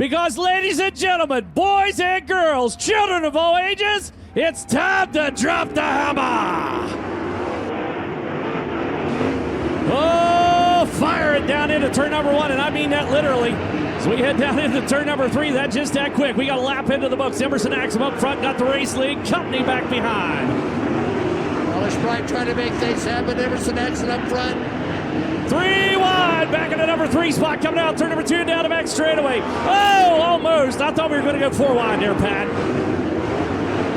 Because, ladies and gentlemen, boys and girls, children of all ages, it's time to drop the hammer. Oh, fire it down into turn number 1, and I mean that literally. As we head down into turn number 3, that quick. We got a lap into the books. Emerson Axum up front, got the race lead. Company back behind. Alex Bright trying to make things happen. Emerson Axum up front. 3 wide, back into number 3 spot, coming out turn number 2 down the back straightaway. Oh, almost. I thought we were going to go 4 wide there, Pat.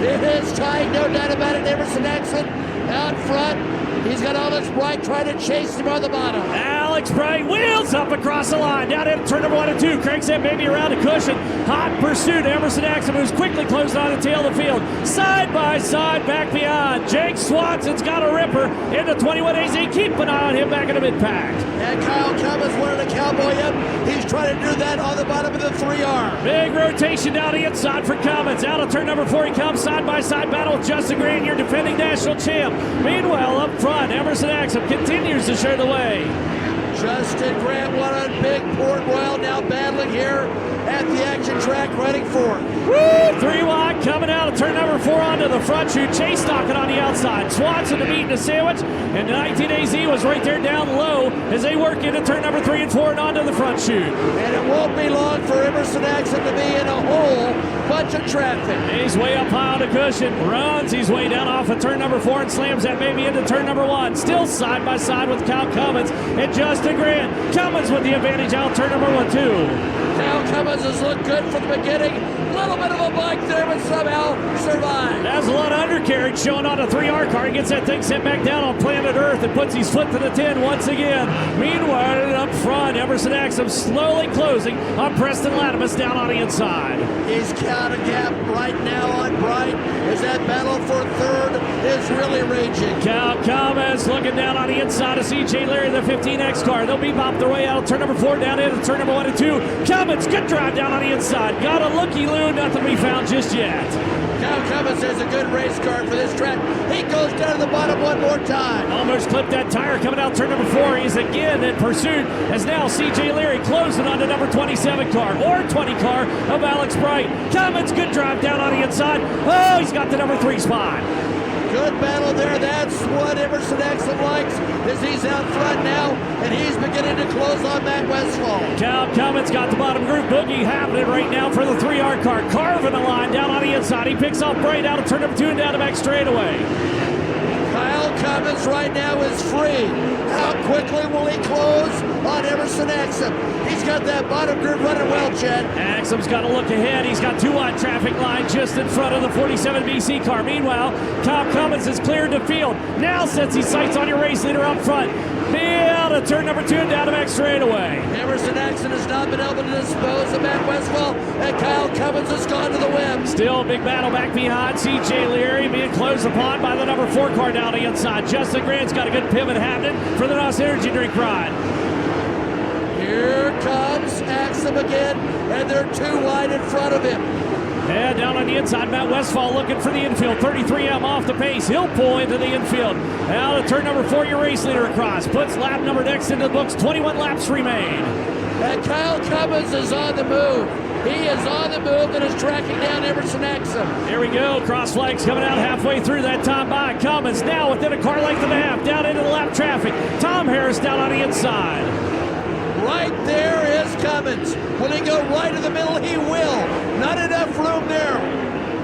It is tight, no doubt about it. Emerson Axum out front. He's got Alex Bright trying to chase him on the bottom. Alex Bright wheels up across the line, down into turn number 1 and 2. Cranks that baby around a cushion. Hot pursuit. Emerson Axum, who's quickly closed on the tail of the field. Side by side, back beyond. Jake Swanson's got a ripper into 21 AZ. Keep an eye on him back in the mid-pack. And Kyle Cummins wanted to cowboy up. He's trying to do that on the bottom of the 3R. Big rotation down the inside for Cummins. Out of turn number 4 he comes, side by side battle with Justin Grant, your defending national champ. Meanwhile, up front, Emerson Axum continues to show the way. Justin Grant won on Big Port Royal, now battling here at the action track, running for. Woo! 3 wide, coming out of turn number 4 onto the front chute. Chase Stockton on the outside. Swanson to meet in the sandwich, and 19 AZ was right there down low as they work into turn number 3 and 4 and onto the front chute. And it won't be long for Emerson Axum to be in a whole bunch of traffic. He's way up high on the cushion, runs, he's way down off of turn number 4 and slams that baby into turn number 1. Still side by side with Kyle Cummins and Justin Grant. Cummins with the advantage out turn number 1, 2. Kyle Cummins has looked good from the beginning. A little bit of a bike there, but somehow survived. That's a lot of undercarriage showing on a 3R car. He gets that thing sent back down on planet Earth and puts his foot to the 10 once again. Meanwhile, up front, Emerson Axum slowly closing on Preston Latimus down on the inside. He's got a gap right now on Bright as that battle for third is really raging. Kyle Cummins looking down on the inside of CJ Leary, the 15X car. They'll bebop their way out of turn number 4 down into turn number 1 and 2. Cummins, good drive down on the inside. Got a looky-loo, nothing to be found just yet. Kyle Cummins has a good race car for this track. He goes down to the bottom one more time. Almost clipped that tire coming out turn number 4. He's again in pursuit as now CJ Leary closing on the number 27 car or 20 car of Alex Bright. Cummins, good drive down on the inside. Oh, he's got the number 3 spot. Good battle there. That's what Emerson Axum likes, is he's out front now, and he's beginning to close on Matt Westfall. Kyle Cummins got the bottom group boogie happening right now for the 3R car. Carving a line down on the inside. He picks off Bright out of turn number 2 and down the back straightaway. Kyle Cummins right now is free. How quickly will he close on Emerson Axum? He's got that bottom group running well, Chad. Axum's got to look ahead. He's got 2 wide traffic line just in front of the 47 BC car. Meanwhile, Kyle Cummins is cleared the field. Now sets his sights on your race leader up front. Out of turn number 2 and down the back straightaway. Emerson Axum has not been able to dispose of Matt Westfall, and Kyle Cummins has gone to the whip. Still a big battle back behind. CJ Leary being closed upon by the number 4 car down the inside. Justin Grant's got a good pivot happening for the NOS Energy Drink ride. Here comes Axum again, and they're 2 wide in front of him. Yeah, down on the inside, Matt Westfall looking for the infield. 33M off the pace. He'll pull into the infield. Out of turn number 4, your race leader across. Puts lap number next into the books. 21 laps remain. And Kyle Cummins is on the move. He is on the move and is tracking down Emerson Axum. Here we go. Cross flags coming out halfway through that time by Cummins. Now within a car length and a half. Down into the lap traffic. Tom Harris down on the inside. Right there is Cummins. Will he go right in the middle? He will. Not enough room there.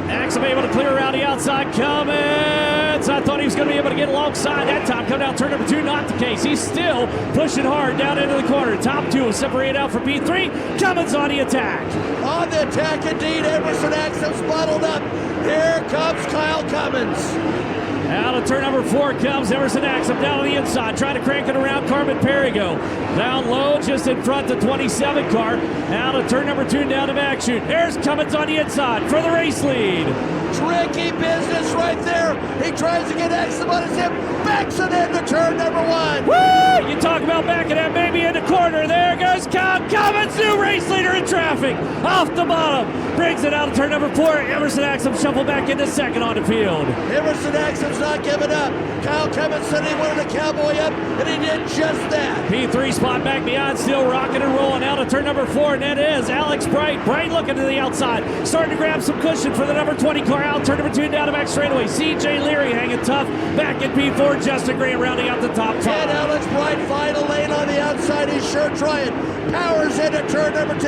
Axum able to clear around the outside. Cummins, I thought he was going to be able to get alongside that time. Come down turn number 2, not the case. He's still pushing hard down into the corner. Top 2 will separate out for P3. Cummins on the attack. On the attack indeed. Emerson Axum's bottled up. Here comes Kyle Cummins. Out of turn number 4 comes Emerson Axum down on the inside, trying to crank it around Carmen Perigo. Down low, just in front, the 27 car. Out of turn number 2 down to back chute. There's Cummins on the inside for the race lead. Tricky business right there. He tries to get Exum on his hip, backs it into turn number 1. Woo! You talk about backing that baby in the corner. There goes Kyle Cummins, new race leader in traffic. Off the bottom. Brings it out of turn number 4. Emerson Axum shuffle back into second on the field. Emerson Axum's not giving up. Kyle Cummins said he wanted a cowboy up, and he did just that. P3 spot back beyond, still rocking and rolling out of turn number 4, and that is Alex Bright. Bright looking to the outside, starting to grab some cushion for the number 20 car out. Turn number 2 down the back straightaway. CJ Leary hanging tough. Back in P4, Justin Grant rounding out the top 5. And Alex Bright, final lane on the outside. He's sure trying. Powers into turn number 2.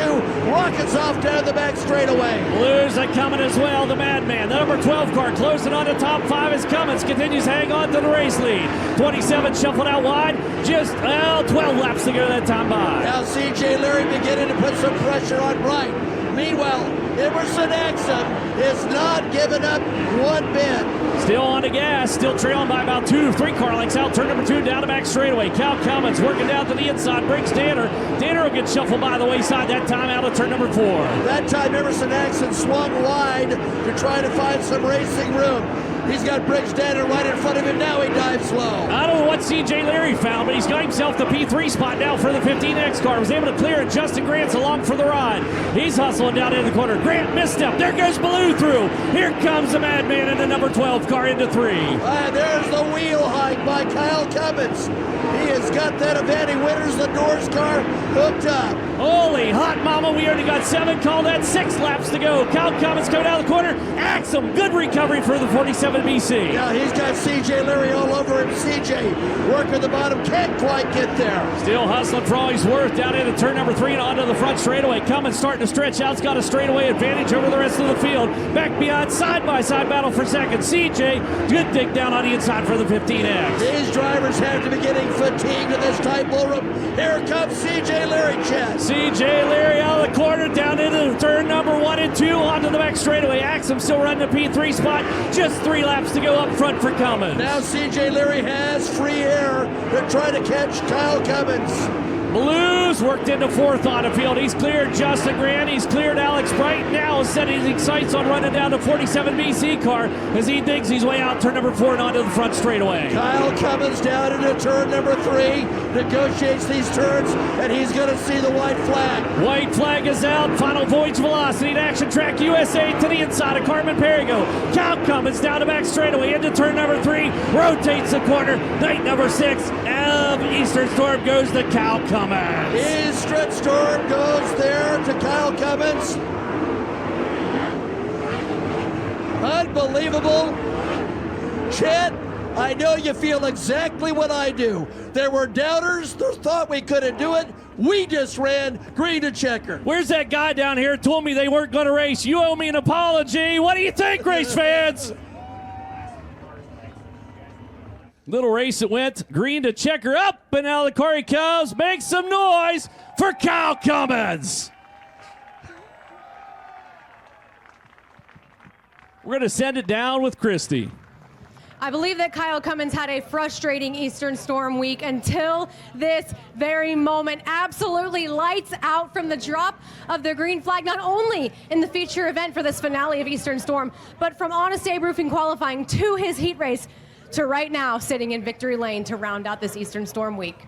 Rockets off down the back straightaway. Blues are coming as well. The Madman, the number 12 car, closing on the top 5 as Cummins continues to hang on to the race lead. 27 shuffled out wide. Just 12 laps to go that time by. Now CJ Leary beginning to put some pressure on Bright. Meanwhile, Emerson Axum is not giving up one bit. Still on the gas, still trailing by about 2-3 car lengths out. Turn number 2 down the back straightaway. Cal Cummins working down to the inside, breaks Danner. Danner will get shuffled by the wayside that time out of turn number 4. That time Emerson Axum swung wide to try to find some racing room. He's got Briggs Danner right in front of him. Now he dives slow. I don't know what CJ Leary found, but he's got himself the P3 spot now for the 15X car. Was able to clear it. Justin Grant's along for the ride. He's hustling down in the corner. Grant misstep. There goes Ballou through. Here comes the Madman in the number 12 car into 3. There's the wheel hike by Kyle Cummins. He has got that Avanti Winters Lindor's car hooked up. Holy hot mama, we already got 7, call that 6 laps to go. Kyle Cummins coming out of the corner. Axum, good recovery for the 47 BC. Now he's got CJ Leary all over him. CJ working the bottom, can't quite get there. Still hustling for all he's worth down into turn number 3 and onto the front straightaway. Cummins starting to stretch out. He's got a straightaway advantage over the rest of the field. Back beyond, side-by-side battle for second. CJ, good dig down on the inside for the 15X. These drivers have to be getting fatigued in this tight bullroom. Here comes CJ Leary, Chad. CJ Leary out of the corner, down into turn number 1 and 2 onto the back straightaway. Axum still running the P3 spot. Just 3 laps to go up front for Cummins. Now CJ Leary has free air to try to catch Kyle Cummins. Blues worked into 4th on the field. He's cleared Justin Grant. He's cleared Alex Bright. Now setting his sights on running down the 47 BC car as he digs his way out turn number 4 and onto the front straightaway. Kyle Cummins down into turn number 3, negotiates these turns, and he's going to see the white flag. White flag is out. Final voyage velocity to Action Track USA to the inside of Carmen Perigo. Kyle Cummins down the back straightaway into turn number 3, rotates the corner. Night number 6 of Eastern Storm goes to Kyle Cummins. Eastern Storm goes there to Kyle Cummins. Unbelievable. Chet, I know you feel exactly what I do. There were doubters that thought we couldn't do it. We just ran green to checker. Where's that guy down here who told me they weren't going to race? You owe me an apology. What do you think, race fans? Little race it went, green to checker up, and now the car he comes, makes some noise for Kyle Cummins. We're going to send it down with Christy. I believe that Kyle Cummins had a frustrating Eastern Storm week until this very moment. Absolutely lights out from the drop of the green flag, not only in the feature event for this finale of Eastern Storm, but from Honest Abe Roofing qualifying to his heat race to right now sitting in victory lane to round out this Eastern Storm week.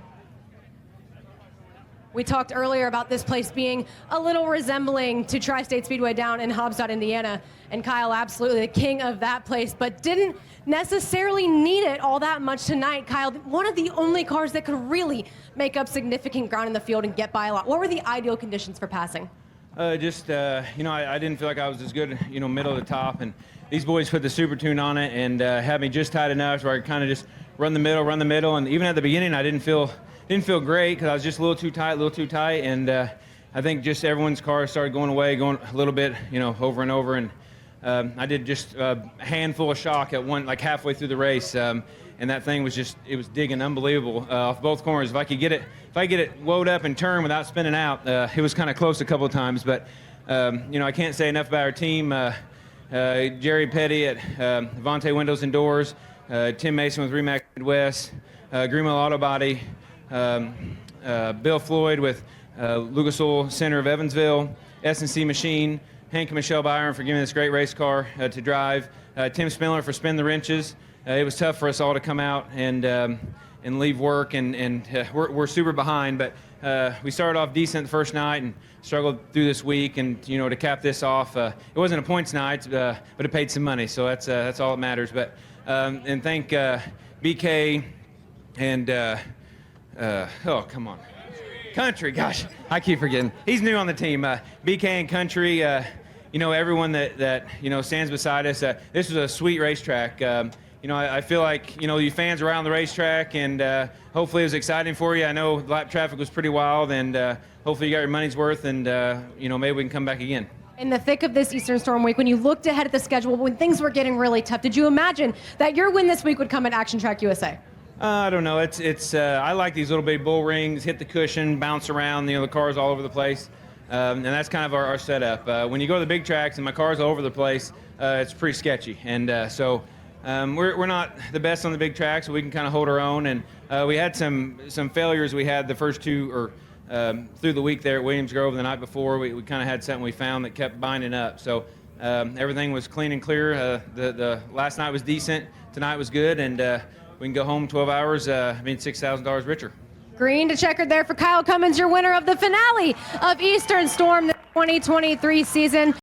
We talked earlier about this place being a little resembling to Tri-State Speedway down in Hobbsdott, Indiana, and Kyle absolutely the king of that place, but didn't necessarily need it all that much tonight. Kyle, one of the only cars that could really make up significant ground in the field and get by a lot. What were the ideal conditions for passing? I didn't feel like I was as good, middle of the top, and these boys put the super tune on it and had me just tight enough where I could kind of just run the middle, and even at the beginning I didn't feel great because I was just a little too tight, and I think just everyone's car started going a little bit, over and over, and I did just a handful of shock at one, like halfway through the race, and that thing was it was digging unbelievable off both corners. If I get it woed up and turned without spinning out, it was kind of close a couple of times, but I can't say enough about our team. Jerry Petty at Avante Windows and Doors, Tim Mason with Remax Midwest, Greenwell Auto Body, Bill Floyd with Lucas Oil Center of Evansville, S&C Machine, Hank and Michelle Byron for giving me this great race car to drive. Tim Spindler for spinning the wrenches. It was tough for us all to come out and leave work, and we're super behind, but we started off decent the first night and struggled through this week, and to cap this off, it wasn't a points night, but it paid some money, so that's all that matters. But and thank BK and oh, come on, Country. Gosh, I keep forgetting. He's new on the team. BK and Country. Everyone that stands beside us. This was a sweet racetrack. I feel like you fans around the racetrack, and hopefully it was exciting for you. I know lap traffic was pretty wild, and hopefully you got your money's worth, and maybe we can come back again. In the thick of this Eastern Storm Week, when you looked ahead at the schedule, when things were getting really tough, did you imagine that your win this week would come at Action Track USA? I don't know. It's I like these little bitty bull rings, hit the cushion, bounce around. The car's all over the place, and that's kind of our setup. When you go to the big tracks and my car's all over the place, it's pretty sketchy. And so we're not the best on the big tracks, so we can kind of hold our own. And we had some failures. We had the first two or through the week there at Williams Grove the night before. We kind of had something we found that kept binding up. So everything was clean and clear. The last night was decent. Tonight was good, and we can go home 12 hours, $6,000 richer. Green to checkered there for Kyle Cummins, your winner of the finale of Eastern Storm, the 2023 season.